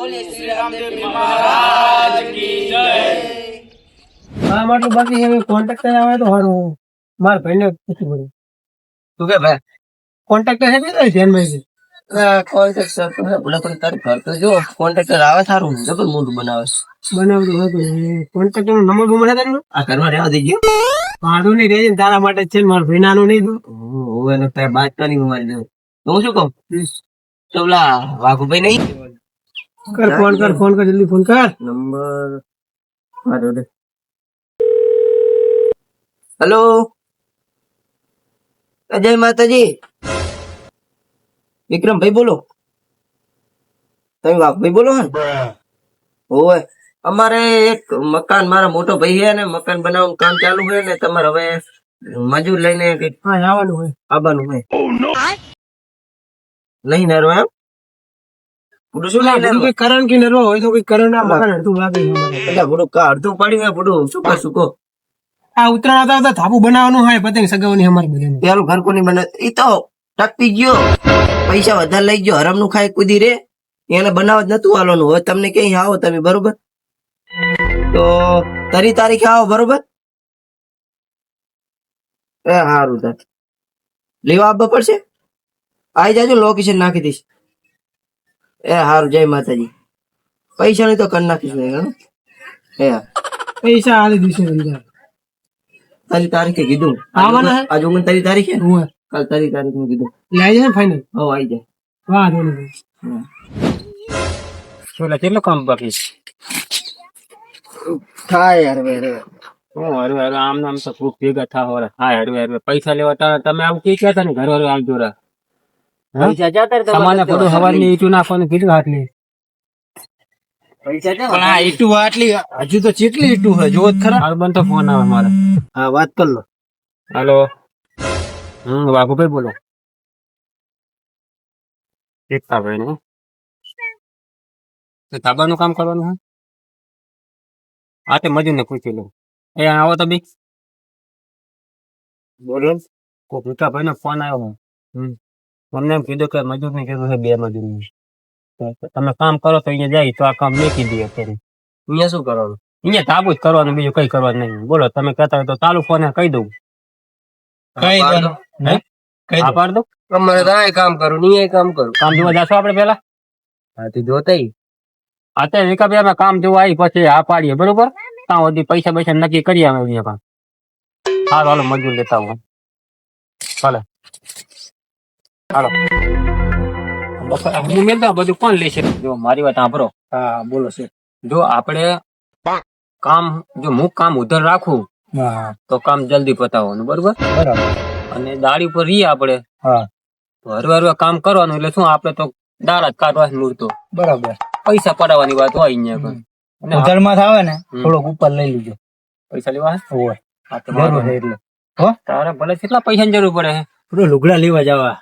બોલે શ્રી રામદેવ મહારાજ કી જય. હા માટલું બાકી છે કોન્ટ્રાક્ટર આવે તો સારું મારા ભાઈને પૂછવું પડ્યું તું કે ભાઈ કોન્ટ્રાક્ટર છે ને ધ્યાનમાં છે કોન્ટ્રાક્ટર તો હે ભલે પણ તારી ઘર તો જો કોન્ટ્રાક્ટર આવે સારું જબર મોટું બનાવે બનાવતું હતું કોન્ટ્રાક્ટર નો નંબર બમર હતા ને આ ઘરમાં રહેવા દેજો ભાડું નહીં રહે ને તારા માટે જ છે ને મારા ભાઈ નાનું નહીં તું હવે એને તારે બાત કરી મારી દઉં તો હું શું કહું તો પેલા વાઘુભાઈ નહીં ફોન કર જલ્દી ફોન કર નંબર મારો દે હેલો જય માતાજી વિક્રમભાઈ બોલો તમે વાઘભાઈ બોલો હે ઓય અમારે એક મકાન મારા મોટો ભાઈ છે ને મકાન બનાવવાનું કામ ચાલુ છે ને તમારે હવે મજૂર લઈને હા આવવાનું હોય આવવાનું હોય નહીં નરો એમ પૂરું શું લઈને કોઈ કરણ કે નરવા હોય તો કોઈ કરણ ના મકાન અડધું લાગે એટલે પૂરું અડધું પાડી ને પૂરું શું કર શું આ ઉત્તરાયણ હતા ધાબુ બનાવવાનું હોય પતંગ સગાવવાની અમારે બધાને પેલું ઘર કોની બને એ તો ટકપી ગયો પૈસા વધારે લઈ ગયો હરામ નું ખાય કુદી રે એને બનાવ જ નતું હાલવાનું હવે તમને ક્યાંય આવો તમે બરોબર તો તારી તારીખે આવો બરોબર એ સારું તાર લેવા આવવા પડશે આવી જાજો લોકેશન નાખી દઈશ એ સારું જય માતાજી પૈસા ની તો કરી નાખીશું એ પૈસા આલી દીશે તારી તારીખે કીધું આવવાના આજે હું તારી તારીખે કાલ તારી તારીખ નું કીધું લઈ જાય ફાઈનલ હો આવી જાય વાહ ધોની છોલા કેટલો કામ બાકી થાય યાર વેરે હરવે હરવે આમ નામ તો ખૂબ ભેગા થા હોરા હા હરવે હરવે પૈસા લેવા તમે આવું કે ક્યાં હતા ને ઘર વાળું આવજો રા પૈસા જતા સામાન્ય બધું હવાની ઈટું નાખવાનું કીધું આટલી પૈસા પણ આ ઈટુ આટલી હજુ તો ચેટલી ઈટુ હોય જોવો જ ખરા હાલ બનતો ફોન આવે મારે હા વાત કર લો હાલો વાઘુભાઈ બોલો એકતા ભાઈ ને ધાબાનું કામ કરવાનું હોય હા તે મજૂર ને પૂછી લો એ આવો તો બી બોલો કોઈ ભૂતા ભાઈ નો ફોન આવ્યો તમને એમ કીધું કે મજૂર ને કીધું છે 2 મજૂર તમે કામ કરો તો અહીંયા જાય તો આ કામ મેકી દઈએ અત્યારે અહીંયા શું કરવાનું અહીંયા ધાબુ જ કરવાનું બીજું કઈ કરવાનું નહીં બોલો તમે કહેતા હોય તો ચાલુ ફોન કહી દઉં હા પાડ દો અમારે તો આ કામ કરું નહીં કામ કરું કામ જોવા જાશો આપડે પેલા હા તે જોતા અત્યારે વિકાભાઈ અમે કામ જોવા આવી પછી હા પાડીએ બરોબર ત્યાં સુધી પૈસા પૈસા નક્કી કરીએ અમે અહીંયા કામ સારું હાલો મજૂર લેતા હું ભલે હાલો હું મેલતા બધું કોણ લેશે જો મારી વાત સાંભળો હા બોલો છે જો આપણે કામ જો હું કામ ઉધર રાખું હા તો કામ જલ્દી પતાવવાનું બરોબર બરાબર અને દાડી ઉપર રહીએ આપણે હા તો હરવા હરવા કામ કરવાનું એટલે શું આપણે તો દાડા જ કાઢવા મૂર્તો બરાબર પૈસા પડાવવાની વાત હોય અહીંયા પણ અને ઉધારમાં આવે ને થોડોક ઉપર લઈ લીજો પૈસા લેવા હોય હા તો વાંધો નહીં. એટલે હો તારે ભલે કેટલા પૈસાની જરૂર પડે છે થોડો લુગડા લેવા જવા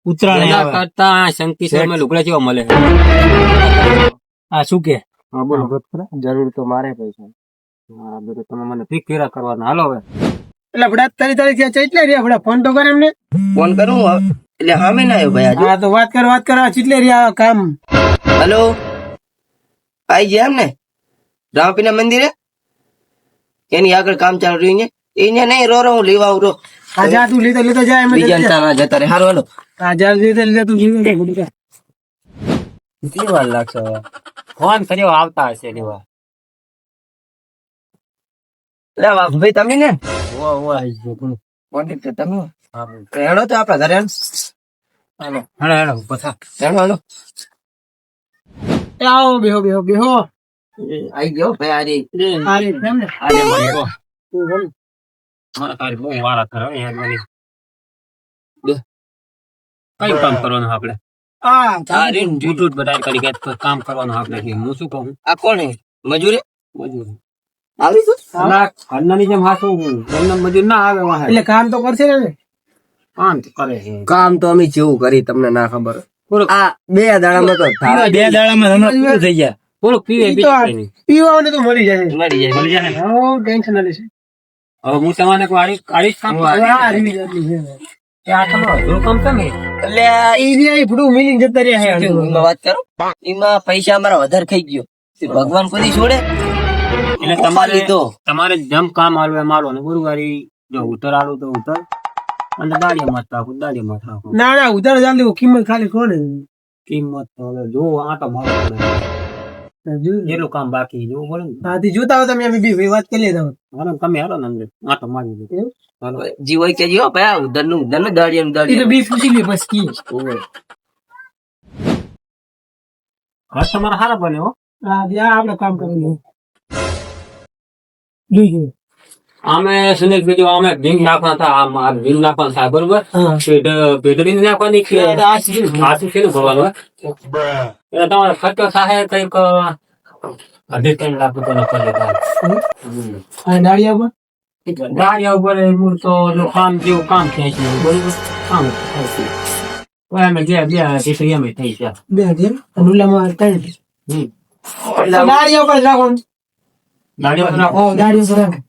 ઉત્તરાયણ એના આવે કરતા શંકિશોરમાં લુગડા જેવા મળે છે આ શું કે હા બોલો જરૂર તો મારે પૈસા હા બધું તમે મને ફિકરા કરવાના હાલો હવે એટલે આપડા તારી ત્યાં ચેટલે રહ્યા આપડા ફોન તો કરે એમને ફોન કરું એટલે સામે ના આવ્યો ભાઈ હા તો વાત કર ચેટલે રહ્યા કામ હેલો આઈ ગયા એમ ને રામપીના મંદિરે એની આગળ કામ ચાલુ રહ્યું છે એને નહીં રો હું લેવા આવું રો આ જા તું લેતો જાય એમ બીજા તારા જતા રે હારું હાલો આ જા લેતો તું જીવે કેટલી વાર લાગશે હવે ફોન કર્યો આવતા હશે લેવા લે ભાઈ તમે ને આવી ગયો કોન્ટેક્ટ તમે હા હેડો તો આપડા ઘરે હાલો હેડો હેડો બધા હેડો હાલો આવો બેહો આઈ ગયો ભાઈ આરે કેમ ને આજે મને કહો મારા તારી બહુ વાળા કરે યાર મને કયું કામ કરવાનું આપણે આ તારી જૂઠું બધા કરી ગયા કામ કરવાનું આપણે હું શું કહું આ કોણ હે મજૂરે મજૂર આવી તું ઘરનાની જેમ હાસું ઘરના મજૂર ના આવે વાહ એટલે કામ તો કરશે ને કામ તો કરે છે કામ તો અમે જેવું કરી તમને ના ખબર આ 2 દાડામાં તો 2 દાડામાં હમણાં પૂરું થઈ ગયા થોડુંક પીવે પીવાને તો મળી જાય મળી જાય ને ટેન્શન ના લેશે હવે હું તમારે કાઢીશ કામ આ રીવી જાતની છે આ તમારો અઘરું કામ કેમ છે? એટલે આ એ ભૂડું મિલિંગ જતા રહ્યા છે એમાં વાત કરો એમાં પૈસા અમારા વધારે ખાઈ ગયો ભગવાન કોઈ છોડે એટલે તમારે તમારે જેમ કામ આલું એમ આલો ને ગુરુવારી જો ઉતર આલું તો ઉતર અને દાડિયામાં જ રાખું દાડિયામાં જ રાખું. ના ના ઉધાર ચાલતી કિંમત ખાલી કોને કિંમત તો હવે જો આટો મારો પડે જેટલું કામ બાકી જોવું પડે ને. હાથી જોતા હો તમે અમે બી વાત કરી લેતા હો. હાલો તમે હાલો ને અંદર આટો મારી દો. હાલો. જી હોય કે જીવો ભાઈ ઉધર નું દાડિયાનું એ તો દાડિયા બી પૂછી લે બસ કી ઘર તમારા સારા બને હો. હા ત્યાં આપણે કામ કરવાનું જોઈએ અમે સુનિલ બીજું અમે ભીંગ નાખવાના હતા આમ આ ભીંગ નાખવાના થાય બરોબર હા ભેટડી નાખવાની કે આસુ કેટલું ભરવાનું હોય એટલે તમારે ખર્ચો થાય કઈક 2.5 લાખ રૂપિયાનો ખર્ચો થાય. અને દાળિયા પર ગાડિયા ઉપર મૂળ તો જો કામ જેવું કામ ખેંચી બરોબર કામ ખેંચી અમે જે બે દીકરી અમે થઈ ગયા. બે હજાર અને ઓલામાં 3 હમ દાળિયા પર રાખવાનું ગાડિયા ઉપર નાખો. દાળિયા પર રાખો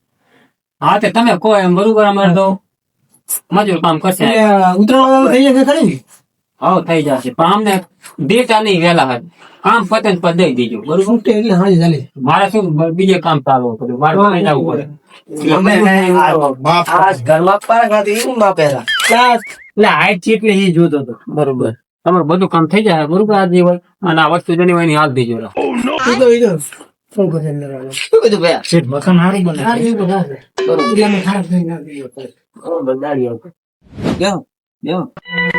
હા તે તમે કહો એમ બરોબર અમારે તો મજૂર કામ કરશે. એટલે ઉતરવાનું થઈ જશે ખરી ને હા થઈ જશે પણ અમને 2 ચાર નહીં વહેલા હાથ કામ પતે ને પછી દઈ દેજો બરોબર. છૂટે એટલે હાજે ચાલે મારે શું બીજે કામ ચાલુ પડે મારે કઈ જવું પડે. ઘરમાં પારા ખાતી એની માં પહેલા એટલે હાઈટ છે એટલે એ જોતો હતો બરોબર તમારું બધું કામ થઈ જાય બરોબર આ જે હોય અને આ વસ્તુ જેની હોય એની હાલ દેજો. એ તો ફોન કરે અંદર વાળો શું કીધું ભાઈ મકાન હારી બને હા એ તો ના છે એટલે અમે ખરાબ થઈ ના દીધો બરોબર દાડિયા ઉપર કેમ કેમ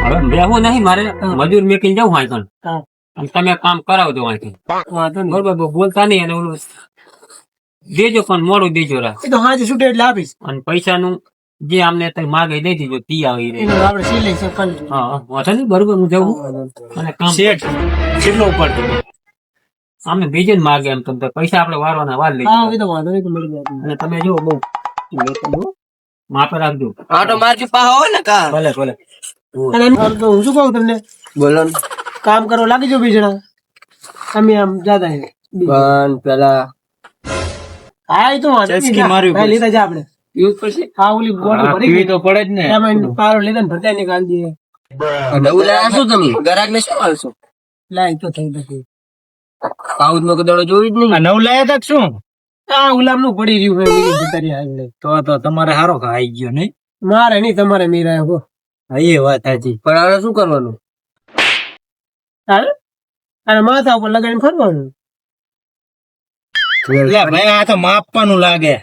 હવે બેહવું નહીં મારે મજૂર મેકીને જવું હોય કણ હા અને તમે કામ કરાવજો અહીંથી વાંધો નહીં બરોબર બોલતા નહીં અને ઓલું દેજો પણ મોડું દેજો રાખ એ તો હાજે છૂટે એટલે આપીશ અને પૈસાનું જે આમને અત્યારે માગે દઈ દીધો તી આવી રહી. એનો આપણે સિલાઈ છે કરી હા વાંધો નહીં બરોબર હું જવું અને કામ કેટલો ઉપડતો આમને બીજે જ માગે એમ તમને પૈસા આપણે વારવાના વાર લઈ હા એ તો વાંધો નહીં તો મળી જાય અને તમે જો બહુ માપે રાખજો. આટો મારજી પા હોય ને કા ભલે ભલે અને એમ તો હું શું કહું તમને બોલો ને કામ કરવા લાગી જાઓ બે જણા અમે આમ જાતા હે પણ પેલા હા એ તો વાંધો ચસ્કી નહીં. મારવી હા, લીધા છે આપણે યુઝ પછી હા ઓલી બોટલ ભરી ગઈ તો પડે જ ને એમાં પારો લીધા ને ભરતા નીકાળી દઈએ નવું લાયા શું તમે ગરાક ને શું આલશો લાય તો થઈ નથી પાઉદ નો કદાડો જોયું જ નહીં નવ લાયા તક શું હા ગુલામ નું પડી રહ્યું હોય બીજી જતા રહ્યા એટલે. તો તમારે હારો ખાઈ ગયો નહીં મારે નહીં તમારે મીરા હો એ વાત સાચી પણ હવે શું કરવાનું હાલ અને માથા ઉપર લગાડીને ફરવાનું ભાઈ આ તો માપવાનું લાગે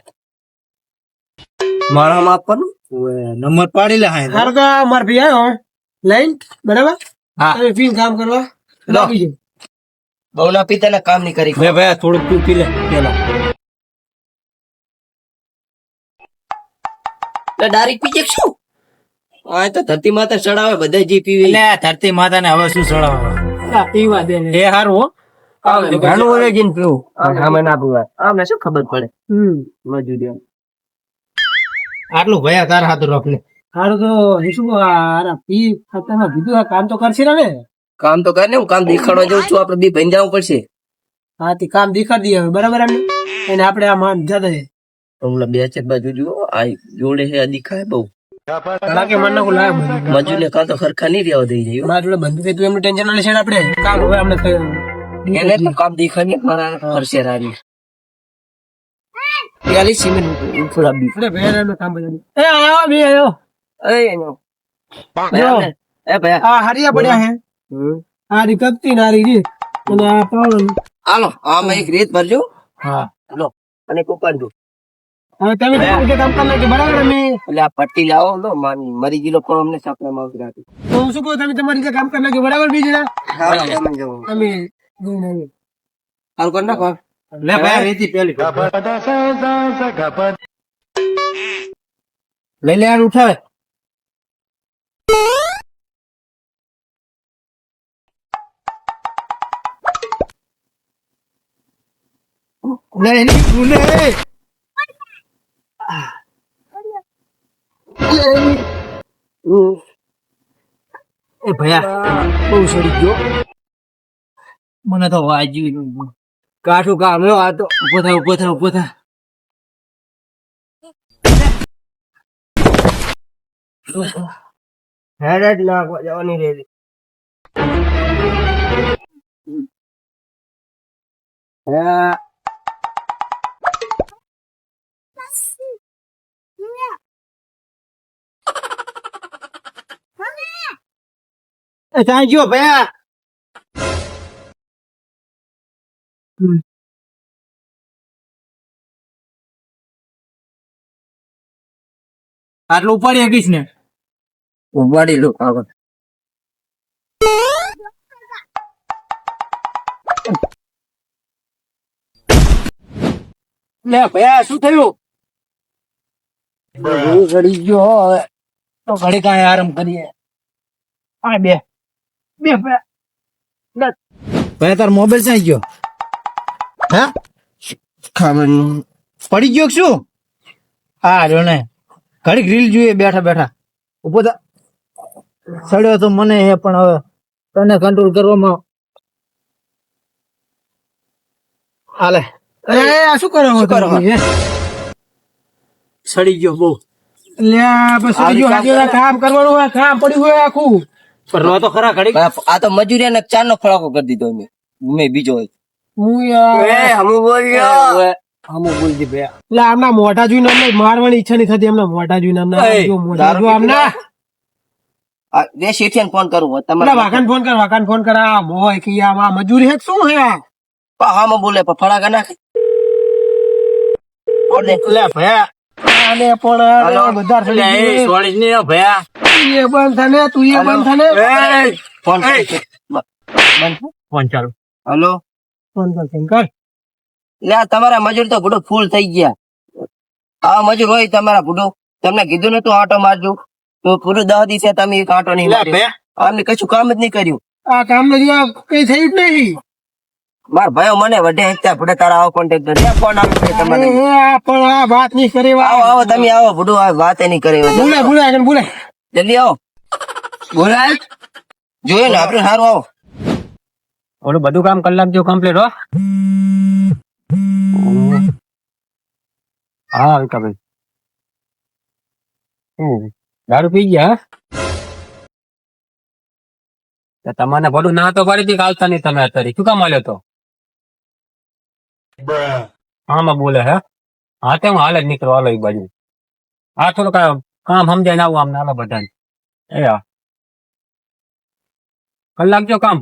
માળામાં આપવાનું નંબર પાડી લે હાર તો માર ભાઈ આવ્યો લાઈન બરાબર હા. તમે ફીન કામ કરવા લાગી જાઓ. બહુના પિતાના કામ નહીં કરી ભાઈ થોડુંક તું પી લે પેલા ડાયરેક્ટ પીજે શું હા તો ધરતી માતા ચડાવે બધા જે પીવે એટલે ધરતી માતા ને હવે શું ચડાવવા હા, એ વાત એને. એ હારું હો ઘણું ઓરેજીન પીવું આમે ના પીવાય આમને શું ખબર પડે હમ મજૂરી આટલું ભયા તાર હાથ રોક લે હારું તો શું હારા પી ખાતામાં કીધું આ કામ તો કરશે ને કામ તો કરે ને હું કામ દેખાડવા જઉં છું આપડે બી ભાઈ જવું પડશે હા તે કામ દેખાડી દઈએ હવે બરાબર એમને એને આપણે આ માન જતા છે હમણાં 2 4 બાજુ જુઓ આ જોડે છે આ દેખાય બહુ લાગે મન નાખું લાગે બધું. મજૂરને કાં તો ખરખા નહીં રહેવા દઈ જાય મારા જોડે બંધુ કે તું એમનું ટેન્શન ના લેશે ને આપણે કામ હવે અમને એને તો કામ દેખાય નહીં મારા ખર્ચે રાની પેલી સિમેન્ટ થોડા બી કામ બધું એ આયો બે આયો એ ભાઈ આ હરિયા પડ્યા હે આ રી કપતી નારી રી અને આ પાવન હાલો આમાં એક રેત ભરજો હા લો અને કોપાડ દો હવે તમે તો કામ કરી નાખે બરાબર અમે એટલે આ પટ્ટી લાવો લો માની મરી ગયેલો પણ અમને સાપડામાં આવતી રાખી તો હું શું કહું તમે તમારી રીતે કામ કરી નાખે બરાબર બીજું હા અમે જવું અમે જોઈને આવીએ. હાલ કર નાખો લે ભાઈ રેતી પેલી લઈ લે યાર ઉઠાવે એ ભયા બહુ સડી ગયો મને તો વાજ્યું કાઠું કામ લો આ તો ઉભો થા હેડ જ નાખવા જવાની રેલી. હા. ત્યાં ગયો ભયા. આટલું ઉપાડી શકીશ ને? ઉપાડી લો આગળ. લે ભયા શું થયું? હું ચડી ગયો હો હવે. તો ઘડી કાંઈ આરામ કરીએ. હા બે બે ભયા. ભયા તાર મોબાઈલ ક્યાં ગયો? હે ખબર નહીં. પડી ગયો કે શું? હા રહ્યો ને ઘડીક રીલ જોઈએ બેઠા બેઠા. ઉભો થા. સડ્યો તો મને હે પણ હવે તને કંટ્રોલ કરવામાં હાલે. આ શું કરો સડી ગયો બહુ. કામ કરવાનું હોય, કામ પડ્યું હોય આખું. પણ રો તો ખરા ઘડી. આ તો મજૂરી ને ચાર નો ખોળાકો કરી દીધો મેં બીજો હોય. હું હમુ બોલ્યો. હમું બોલજી બે. એટલે આમના મોઢા જોઈને અમને મારવાની ઈચ્છા નહીં થતી. એમના મોઢા જોઈને બે શેઠિયાને ફોન કરું વાકાન ફોન કર, વાકાન ફોન કર. આ મોય કે આ મજૂરી હે કે શું હે? હા બોલે પણ ફળાકા નાખે. લે ભયા આને પણ બધા સોળી ને ભયા એ બંધ થાને, તું એ બંધ થાને. ફોન ફોન ચાલુ. હલો ફોન કર. લે તમારા મજૂર તો ભૂડો ફૂલ થઈ ગયા. આ મજૂર હોય તમારા ભૂડો, તમને કીધું ને તું આટો મારજો તો પૂરું 10 દિવસે તમે એક આટો નહીં માર્યો. આમને કશું કામ જ નહીં કર્યું. આ કામ નથી, કઈ થયું જ નહીં. મારા ભાઈઓ મને વઢે એકતા ભૂડે તારા આવો કોન્ટેક્ટ કરે. ફોન આવે છે તમને. પણ આ વાત નહીં કરે. આવો તમે આવો ભૂડો, આ વાત નહીં કરે. બોલે જલ્દી આવો. બોલાય જોયે ને આપણે. સારું આવો. ઓલું બધું કામ કરી લાગજો કમ્પ્લીટ હો. હા વિકાભાઈ દારૂ પી ગયા? તમારે ભલું ના તો પાડી હતી આવતા નહીં તમે અત્યારે શું કામ આવ્યો તો? હા માં બોલે હે. હા તે હું હાલ જ નીકળો હાલો એક બાજુ. હા થોડું કામ સમજાય આવું આમ નાના બધા એ હા કરી લાગજો કામ.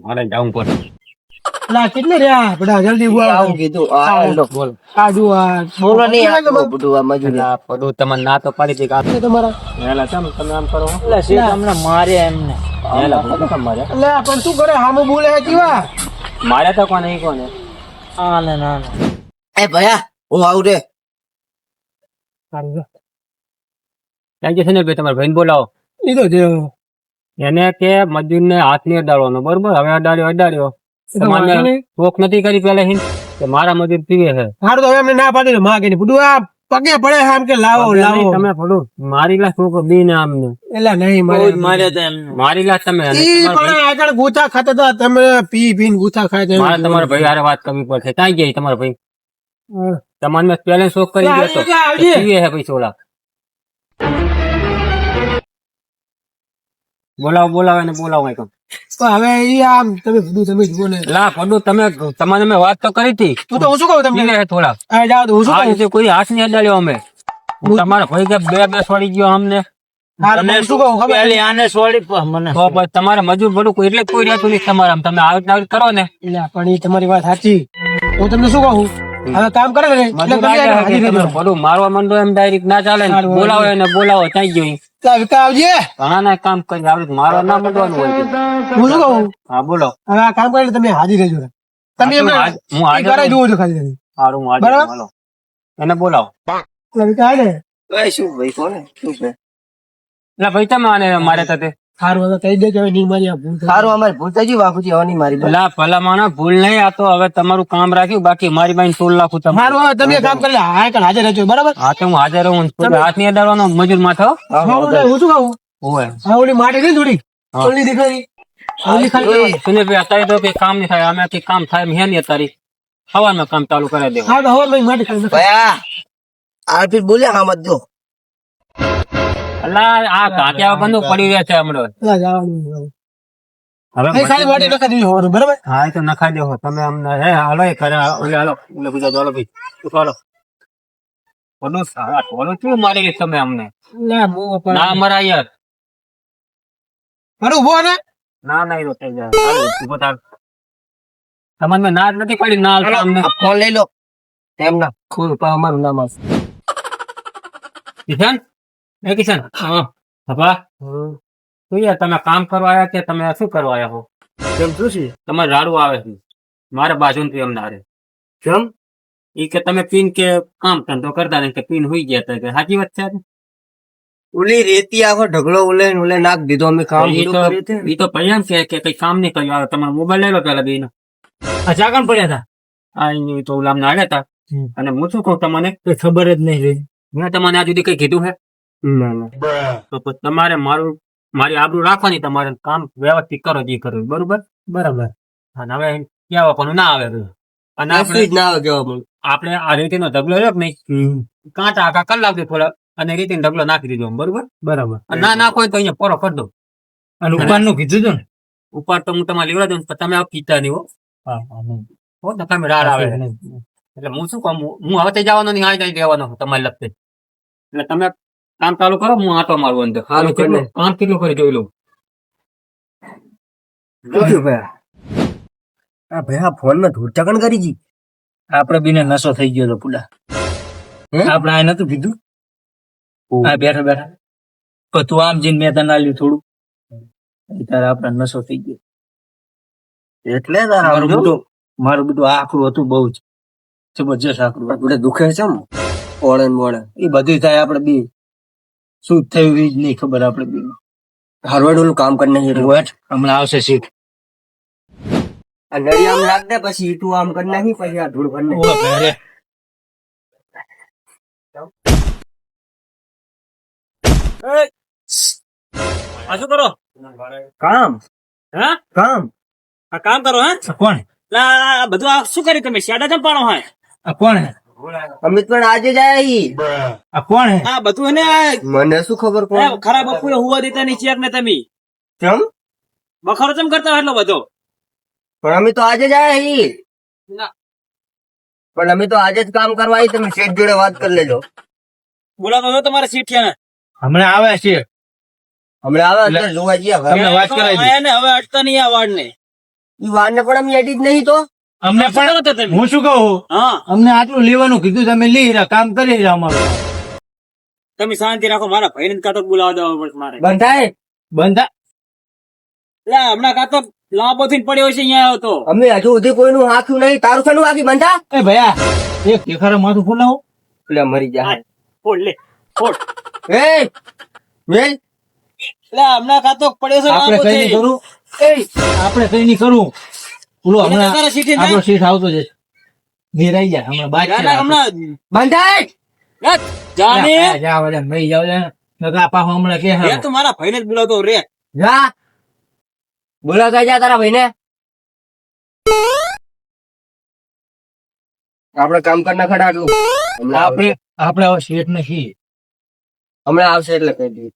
મારે જવું પડે. કેટલે રહ્યા બધા જલ્દી આવું કીધું. બોલો બોલો નહીં બધું આ મજૂરી. બધું તમે ના તો પાડી હતી કામ તમારા તમે આમ કરો. અમને મારે એમને પણ શું કરે? હામુ બોલે કેવા મારે તો કોને કોને ના એ ભયા હું આવું રે. ક્યાં છે ને ભાઈ તમારા ભાઈને બોલાવો. લીધો છે એને કે મજૂર ને હાથ નહીં અડાડવાનો બરોબર. હવે અડાડ્યો તમારે શોખ નથી કરી પેલા હિન કે મારા મજૂર પીવે છે. સારું તો હવે એમને ના પાડી માગે ને બધું આ પગે પડે આમ કે લાવો તમે થોડું મારી લાશ શોખ બી ને આમને એટલે નહીં મારી લાશ તમે આગળ ગુથા ખાતા હતા તમે પીને ગુથા ખાય. મારે તમારા ભાઈ હારે વાત કરવી પડશે. ક્યાં ગયા તમારા ભાઈ? તમારે મેં પેલા શોખ કરી ગયો પીવે છે પૈસા ઓલા. બોલાવો એને બોલાવો કઈ. હવે આમ તમે બધું તમે જુઓ ને. લા પડું તમે તમારે મેં વાત તો કરી હતી. તું તો હું શું કહું તમને થોડા હું શું કહું કોઈ હાથ નહીં અડાડ્યો અમે. તમારા ભાઈ કે બે છોડી ગયો અમને. શું કહું ખબર આને છોડી મને તમારે મજૂર બધું એટલે કોઈ રહેતું નહીં તમારા. તમે આવી કરો ને પણ એ તમારી વાત સાચી. હું તમને શું કહું હવે કામ કરે ને બધું મારવા માંડો એમ ડાયરેક્ટ ના ચાલે. બોલાવો એને બોલાવો ત્યાં ગયો ઘણા કામ કરી આવડે મારવા ના માંડવાનું હોય. હું શું કહું? હા બોલો. હવે આ કામ કરે તમે હાજર રહેજો. તમે હું હાજર જુઓ છો ખાલી સારું હાલો એને બોલાવો. શું ભાઈ કોને શું છે? એટલે ભાઈ તમે આને મારે સાથે સારું કહી દેજો નહીં મારી સારું અમારી ભૂલ થઈ ગઈ બાપુજી. હવે નહીં મારી ભલા માણસ ભૂલ નહીં. આ તો હવે તમારું કામ રાખ્યું બાકી મારી બાઈ 16 લાખ સારું હવે તમે કામ કરી હાજર રહેજો બરાબર. હા તો હું હાજર રહું. હાથ નહીં અડાડવાનો મજૂર માથો. હું શું કહું ઓલી માટે નહીં થોડી ઓલી દીકરી અત્યારે તો કઈ કામ નહીં થાય. અમે કામ થાય હે નહીં અત્યારે સવારમાં કામ ચાલુ કરી દેવું. આ ફિર બોલ્યા હા મત દો. અલા આ કાંઠિયા વગરનું પડી રહે છે હમણાં. હવે ખાલી વાટી નખાઈ દેવી હોવાનું, બરાબર? હા એ તો નખાઈ દેવો તમે અમને હે હાલો એ કરે ઓલે હાલો ઓલે બીજા હાલો ભાઈ ઉઠો હાલો. ઓલું ઓલું શું મારી ગઈ તમે અમને ના મરા યાર મારું ઉભો ને ના ના એ તો થઈ જાય હાલો, ઊભો થાવ. તમને મેં ના જ નથી પડી ના અમને ફોન લઈ લો એમ ના ખુદ અમારું નામ આવશે. કિશન એ કિશન હા બાપા શું યાર તમે કામ કરવા આવ્યા કે તમે શું કરવા આવ્યા હો? કેમ શું છે? તમારે રાડું આવે છે મારે બાજુ એમ ના રે કેમ? ઈ કે તમે પીન કે કામ ધંધો કરતા નહીં કે પીન હુઈ ગયા તા કે સાચી વાત છે? ઓલી રેતી આખો ઢગલો ઉલે ને ઉલે નાખ દીધો અમે કામ ઈ શરૂ તો કર્યું છે. ઈ તો પૈયા છે કે કઈ કામ નહીં કર્યું આવે તમારો મોબાઈલ લઈ લો પેલા બેન આ ચાકણ પડ્યા હતા આ ઈ તો ઓલા આવ્યા હતા અને હું શું કહું તમને કઈ ખબર જ નહીં રહી. મેં તમને આ સુધી કઈ કીધું હે ના ના તો પછી તમારે મારી આબરૂ રાખવાની તમારે કામ વ્યવસ્થિત કરો જે કરવું બરોબર બરાબર. અને હવે કહેવા પણ ના આવે અને આપણે જ ના આવે કેવા પણ. આપણે આ રીતિનો ઢગલો રહ્યો કે નહીં કાંટા આખા કલાક દે થોડા અને રીતિનો ઢગલો નાખી દીધો બરોબર બરાબર. અને ના નાખો હોય તો અહીંયા પોરો કરી દો અને ઉપરનું કીધું હતું ને? ઉપર તો હું તમારે લેવડા દઉં પણ તમે આ પીતા નહીં હો ને તમે રાડ આવે એટલે હું શું કહું હું હવે તો જવાનો નહીં આ જવાનો તમારી લગતે એટલે તમે કામ ચાલુ કરો હું આટો મારું અંદર હારું કરી લે. કામ કેટલું કરી જોઈ લઉં આ ભાઈ આ ફોન માં ધૂળ ચકણ કરી જી. આપડે બીને નશો થઈ ગયો હતો પુડા. હે? આપડે આ નતું કીધું આ બેઠા બેઠા પણ તું આમ જઈને મેં તને આલ્યું થોડું ત્યારે આપડે નશો થઈ ગયો. એટલે તારા મારું બધું આકરું હતું બહુ જ જબરજસ્ત આકરું. આપણે દુખે છે ને ઓળે ને મોડે. એ બધું થાય આપડે બી શું થયું એ જ નહીં ખબર આપડે બી. હરવડ ઓલું કામ કરી નાખી હમણાં આવશે સીટ. આ નળી આમ લાગ દે પછી ઈટું આમ કરી નાખી પછી આ ધૂળ ભરી નાખી. આ શું કરો કામ હે કામ આ કામ કરો હે કોણ આ બધું આ શું કર્યું તમે શેડા કેમ પાડો હે આ કોણ હે? અમિત પણ આજે જ આયા આ કોણ હે? આ બધું એને મને શું ખબર કોણ ખરાબ બપોરે હુવા દેતા નહીં ચેક ને તમે કેમ બખારો કેમ કરતા એટલો બધો પણ અમે તો આજે જ આયા ના. પણ અમે તો આજે જ કામ કરવા આવી. તમે શેઠ જોડે વાત કરી લેજો. બોલાતો હતો તમારે સીટ છે ને હમણાં આવે છે. હમણાં આવે અત્યારે જોવા જઈએ હવે. તમને વાત કરાવી દી. આયા ને હવે અટતા નહીં આ વાડ ને ઈ વારને પણ અમે એડી જ નહીં તો અમને પણ હું શું કહું હા અમને આટલું લેવાનું કીધું તમે લઈ રહ્યા કામ કરી રહ્યા અમારું. તમે શાંતિ રાખો મારા ભાઈને કાતો બોલાવા દેવા પડશે મારે બંધાય બંધા એટલે હમણાં કાતો લાંબો થઈને પડ્યો છે અહીંયા આવ્યો તો અમે હજુ સુધી કોઈનું હાથું નહીં. તારું શાનું વાગી બંધા એ ભયા એક ટેખારે માથું ફૂલાવો. એટલે મરી જાય. ફોડ લે ફોડ એ વેલ એટલે હમણાં કાતો પડ્યો છે આપણે લાંબો કઈ નહીં થઈને. કરું આપણે કઈ નહીં કરવું બોલો એટલે હમણાં તારા સીટે ના. આપણો સીટ આવતો જશે નિરાઈ જાય હમણાં બાદ ના, ના, હમણાં બંધાય જાને જાવ મરી જાવ નકા પાછો હમણાં કે એ તો મારા ભાઈને જ બોલાવતો રે જા બોલાવતા જા તારા ભાઈને. આપણે કામ કરી નાખડા આટલું. આપણે આપણે હવે શેઠ નથી હમણાં આવશે એટલે કહી દઈએ.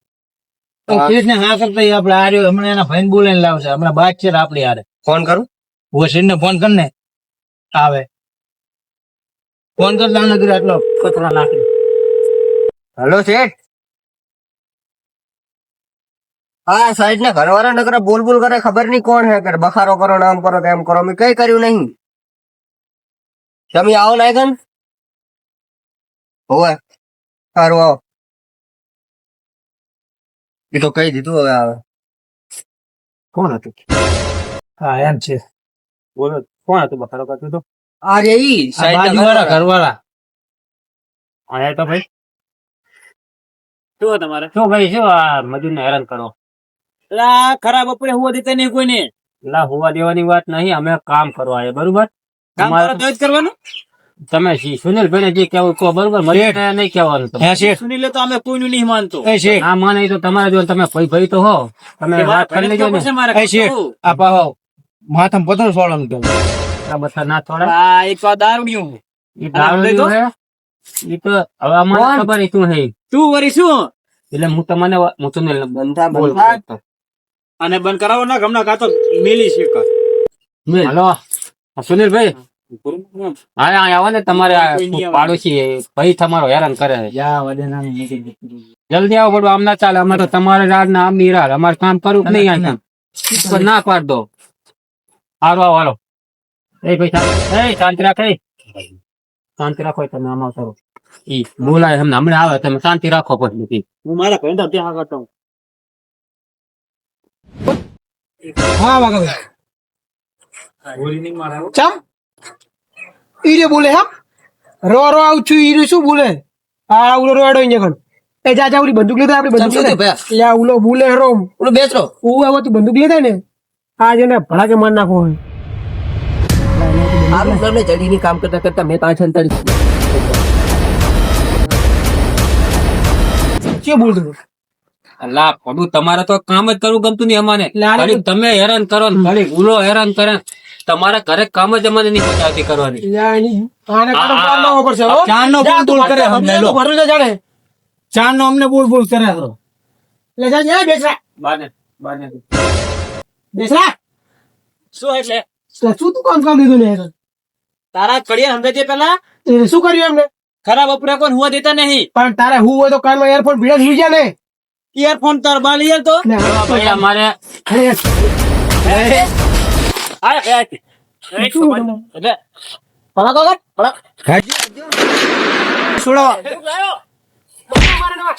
શેઠ ને હા કરતા આપણે આ રહ્યો હમણાં એના ભાઈને બોલાઈને લાવશે હમણાં બાદ છે આપડે યાર ફોન કરું. હું શેઠ ને ફોન કર ને આવે ફોન કરતા નથી આટલો કચરા નાખી હેલો શેઠ. હા સાઈડ ને ઘરવાળા નકરા બોલ બોલ કરે ખબર નહીં કોણ હે કરે બખારો કરો ને આમ કરો તેમ કરો. મેં કઈ કર્યું નહીં. તમે આવો નાયકન હોવે સારું આવો. એ તો કહી દીધું હવે આવે. કોણ હતું? હા એમ છે બોલો કોણ હતું બખારો કરતું તો આ રે ઈ સાઈડ બાજુવાળા ઘરવાળા આયા તો ભાઈ શું તમારે શું ભાઈ શું આ મજૂર ને હેરાન કરો ખરાબ બપોરે હુવા દેતા નહીં કોઈને એટલે હુવા દેવાની વાત નહીં અમે કામ કરવા આવ્યા બરોબર કરવાનું તમે સુનિલભાઈ જે કેવું કહો બરોબર મને નહીં કહેવાનું હે શેઠ સુનિલ તો અમે કોઈનું નહીં માનતો એ શેઠ આ માને તો તમારે જો તમે ભાઈ તો હો તમે વાત કરી લેજો ને એ શેઠ આ પાહો માથામાં પથ્થર સોળવાનું કે આ બધા ના થોડા એક દારૂડિયું એ દારૂડિયું હે એ તો હવે અમારે ખબર શું હે તું વરી શું એટલે હું તમને બંધા બોલ. બંધા અને બંધ કરાવો ના ગમના કાં તો મિલી શીખ હલો સુનિલભાઈ, હા હા આવો ને, તમારે આ પાડોશી ભાઈ તમારો હેરાન કરે છે. જલ્દી આવો પડો, આમ ના ચાલે. અમારે તો તમારે રાત ના આમ ની રાત, અમારે કામ કરવું જ નહીં. આ કામ ના પાડ દો. હારો આવો હાલો. એ પૈસા એ શાંતિ રાખે, શાંતિ રાખો. તમે આમાં કરો ઈ બોલાય હમણાં આવે, તમે શાંતિ રાખો. પછી હું મારા પેન્ડા ત્યાં કરતો હું. હા વાગા ભાઈ ચમ ઈરે બોલે હા રો રો આવું છું ઈરે શું બોલે આ ઉલો રોડો અહીંયા કણ એ જા જા ઓલી બંદૂક લેતા આપડી બંદૂક લેતા યા ઉલો બોલે રોમ ઓલો બેસરો ઓ આવો તું બંદૂક લેતા ને આ જેને ભડાકે માર નાખો હોય સારું તમને જડીની કામ કરતા કરતા મેં 5:48 કે બોલતો અલ્લા પડું, તમારે તો કામ જ કરવું ગમતું નહીં અમાને. લારે ખાલી તમે હેરાન કરો ને ખાલી ઉલો હેરાન કરે ને. તમારા ઘરે કામ જ અમને નહીં પતાવતી કરવાની. યા એની આને કાઢો ચાર નો ઉપર છે હો ચાર નો બોલ બોલ કરે અમને લો. ભરું જા જાણે ચાર નો અમને બોલ બોલ કરે લે જા જા બેસરા બેસરા શું એટલે શું તું કામ લીધું ને તારા કડિયા સમજે છે પેલા એ શું કર્યું એમને ખરાબ અપરા કોણ હુવા દેતા નહીં. પણ તારે હું હોય તો કાનમાં એરફોન ભીડા થઈ ગયા ને ઇયરફોન તાર બાલ યાર તો ભાઈ અમારે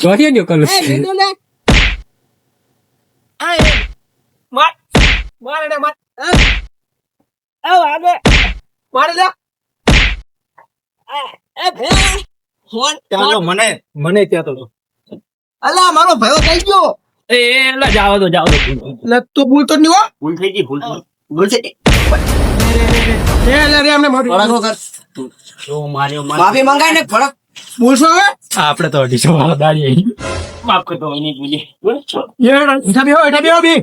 જોઈએ ને કલર ચાલો મને ત્યાં તો અલા મારો ભાઈઓ થઈ ગયો જાવ દો તું બોલતો જ નહીં હો ભૂલ થઈ ગઈ ભૂલ બોલશે રે અમને મારી ભડકો કર જો માર્યો માફી મંગાય ને ભડક બોલશો હવે આપડે તો 250 વાળા દાડી માફ કરતો એની ભૂલી એઠા બેહો બી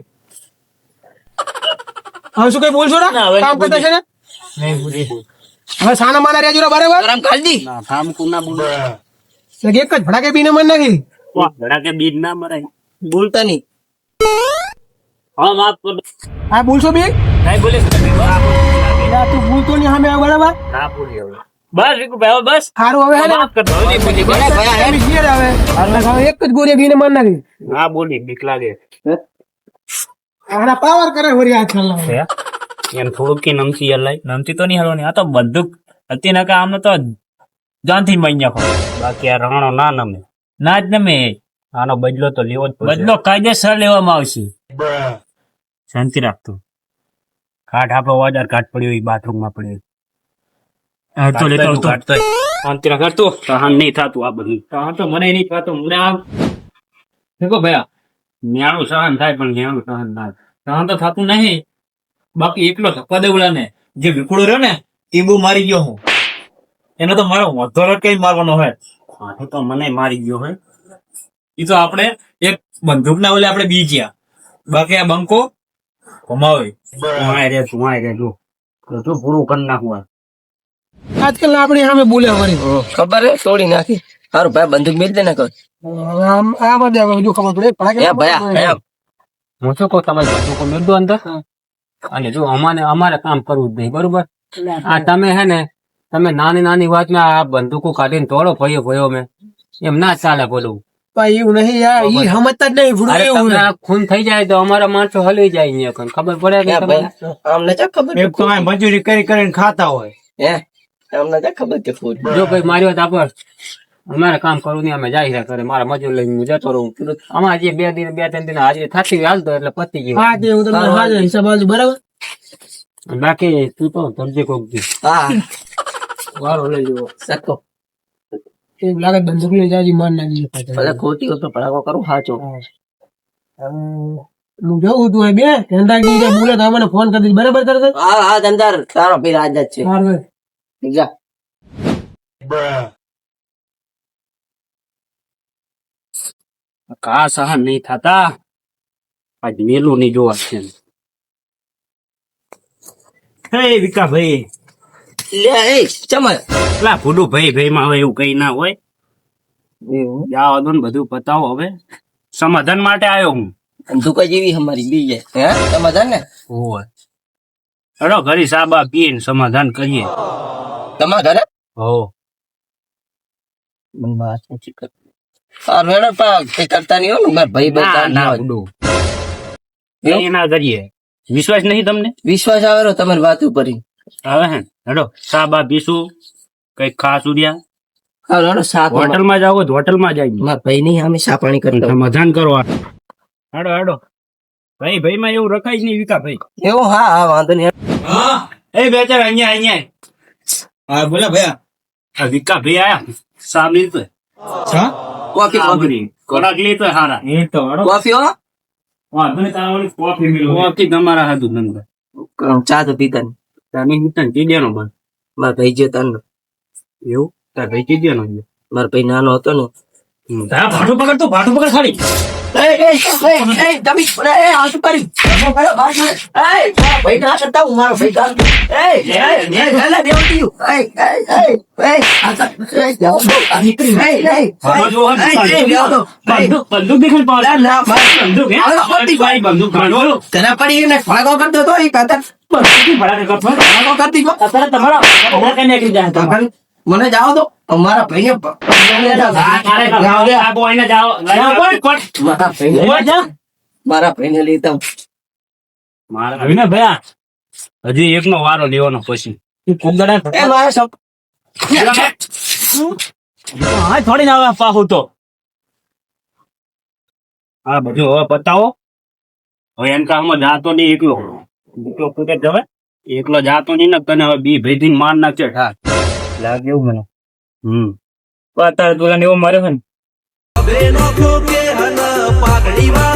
હવે શું કઈ બોલશો ને કામ કરતા છે ને નહીં ભૂલી હવે સાના માના રહ્યા જોરા બરાબર ગરમ ખાલી ના કામ કુના બોલ એક જ ભડાકે બીને મન નાખી ધડાકે બીજ ના મરાય. બોલતા નહીં હા માફ કર હા બોલશો બી નહીં બોલે તું બોલતો નહીં સામે આવ બરાબર ના ભૂલી હવે બસ રીકુ ભાઈ બસ સારું હવે હે ને માફ કરતો હવે નહીં ભૂલી બસ. એમ ઘેર આવે હવે એક જ ગોળી બીને મન નાખી ના બોલી બીક લાગે આના પાવર કરે વરી આજકાલ એમ થોડુંક કે નમતી હલાય નમતી તો નહીં હલવાની. આ તો બંદૂક હતી ના કે આમને તો જાનથી મઈ નાખો. બાકી આ રાણો ના નમે ના જ નમે. આનો બદલો તો લેવો જ પડશે. બદલો કાયદેસર લેવામાં આવશે. શાંતિ રાખતો. કાઠ આપણો વાજાર કાઠ પડ્યો એ બાથરૂમ માં પડ્યો તો લેતો આવતો. શાંતિ રાખ તો સહન નહીં થતું આ બધું હા તો મને નહીં થતું. મને આમ દેખો ભયા ન્યાણું સહન થાય પણ ન્યાણું સહન ના થાય. સહન તો થતું નહીં. બાકી એકલો ધક્કા દેવડા ને જે વિકુડો રહ્યો ને એ બહુ મારી ગયો હું. એનો તો મારો વધોરટ કઈ મારવાનો હોય. હાથે તો મને મારી ગયો હોય. એ તો આપણે એક બંદૂક ના ઓલે આપણે બી ગયા. બાકી આ બંકો ઘુમાવે. તું જો પૂરું કરી નાખવું આજકાલ આપણી સામે બોલે વળી ખબર હે તોડી નાખી સારું ભાઈ બંદૂક મેળ દે ને કર આ બધે હજુ ખબર પડે ભડાકે એ ભયા હું શું કહું, તમે બંદૂકો મેળ દો અંદર અને જો અમારે કામ કરવું જ નહીં બરોબર. આ તમે હે ને તમે નાની નાની વાતમાં આ બંદૂકો કાઢીને તોડો ભયો મેં એમ ના ચાલે બોલવું. ભાઈ એવું નહીં યાર ઈ સમજતા જ નહીં અરે ભૂલ તમને આ ખૂન થઈ જાય તો અમારા માણસો હલી જાય અહીંયા કણ. ખબર પડે કે તમને? અમને ચા ખબર એક તો આ મજૂરી કરીને ખાતા હોય. હે અમને ચા ખબર કે ફૂલ જો ભાઈ મારી વાત આપો, અમારે કામ કરવું નહીં, અમે જાહેર કરે મારા મજૂર લઈને હું જતો રહું. અમારે જે 2 3 દિન હાજરી થતી હોય હાલતો એટલે પતી ગયું. હા તે હું તમને હાજર હિસાબ આલું બરાબર બાકી તું તો સમજે કોક દી હા વારો લઈ જવો. સકો એવું લાગે બંદૂક લઈ જાજી માર નાખી ભલે ખોટી હોય તો ભડાકો કરું સાચો હું જવું તું બે ધંધાજી બોલે તો મને ફોન કરી દઈશ બરાબર તરત હા હા ધંધાર તારો ભાઈ રાજ જ છે સારું જા કા સહન નહીં થતા આજ મેલું નહીં જોવા છે. હે વિકા ભાઈ લે એ ચમલ પેલા ભૂડું ભાઈ માં હવે એવું કઈ ના હોય. જા વાંધો ને બધું પતાવો હવે સમાધાન માટે આવ્યો હું ધુકા જેવી અમારી બીજે હે સમાધાન ને ઓય હેડો ઘરી સાબા પીને સમાધાન કરીએ તમારા ઘરે હો મને વાત નથી કર આ રેડો પા કઈ કરતા નહીં હો ને મારા ભાઈ ના બધા ના ઉડો કઈ ના કરીએ વિશ્વાસ નહીં તમને વિશ્વાસ આવેલો તમારી વાત ઉપર હવે હે હેડો સાબા પીશું કઈક ખાસ ઉડ્યા હા રેડો સાત હોટલમાં જાવ તો હોટલમાં જાય મારા ભાઈ નહીં અમે સા પાણી કરતા સમાધાન કરો હેડો હેડો ભાઈ ભાઈ માં એવું રખાય જ નહીં વિકા ભાઈ એવો હા હા વાંધો નહીં હા એ બેચાર અહીંયા હા બોલા ભયા આ વિકા ભાઈ આયા સામી તો હા કોફી કોફી કોનાક લે તો હારા એ તો હેડો કોફી હો હા મને તાવળી કોફી મિલો કોફી તમારા હાથું નંબર ચા તો પીતા નહીં તમે મિતન કીધેનો બસ મારા ભાઈ જે તન એવું તાર ભાઈ કીધેનો મારા ભાઈ નાનો હતો ને હા ભાટું પકડ ખાલી બંદૂક દેખાડ બંદૂક હે બંદૂક કાઢો તેના પડી ને ફળગો કરતો હતો એ કાતર ફળગો કરતી ગયો. અત્યારે તમારા ઓળખ નીકળી જાય તમારે મને જાઓ તો અમારા ભાઈને મારા ભાઈને લેતા મારા ભયા હજી એકનો વારો લેવાનો પછી એ મારા સપ થોડી ના આવે પાહુ તો આ બધું હવે પતાવો હવે એમ કામમાં જાતો નહીં એકલો પોતે જવે એકલો જાતો નહીં ને તને હવે બી ભાઈ થી માર નાખશે ઠાર લાગે એવું મને હમ અત્યારે તું એવો માર્યો છે ને બેનો કે હન પાઘડી